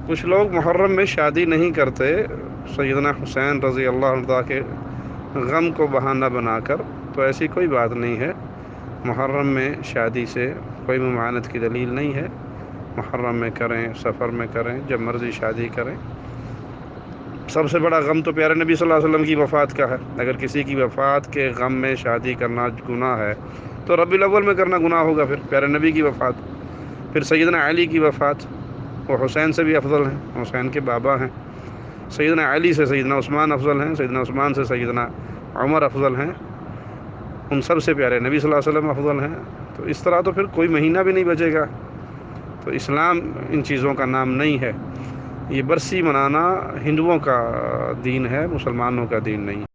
کچھ لوگ محرم میں شادی نہیں کرتے سیدنا حسین رضی اللہ عنہ کے غم کو بہانہ بنا کر، تو ایسی کوئی بات نہیں ہے۔ محرم میں شادی سے کوئی ممانعت کی دلیل نہیں ہے۔ محرم میں کریں، سفر میں کریں، جب مرضی شادی کریں۔ سب سے بڑا غم تو پیارے نبی صلی اللہ علیہ وسلم کی وفات کا ہے۔ اگر کسی کی وفات کے غم میں شادی کرنا گناہ ہے تو ربیع الاول میں کرنا گناہ ہوگا۔ پھر پیارے نبی کی وفات، پھر سیدنا علی کی وفات، وہ حسین سے بھی افضل ہیں، حسین کے بابا ہیں۔ سیدنا علی سے سیدنا عثمان افضل ہیں، سیدنا عثمان سے سیدنا عمر افضل ہیں، ان سب سے پیارے نبی صلی اللہ علیہ وسلم افضل ہیں۔ تو اس طرح تو پھر کوئی مہینہ بھی نہیں بچے گا۔ تو اسلام ان چیزوں کا نام نہیں ہے۔ یہ برسی منانا ہندوؤں کا دین ہے، مسلمانوں کا دین نہیں۔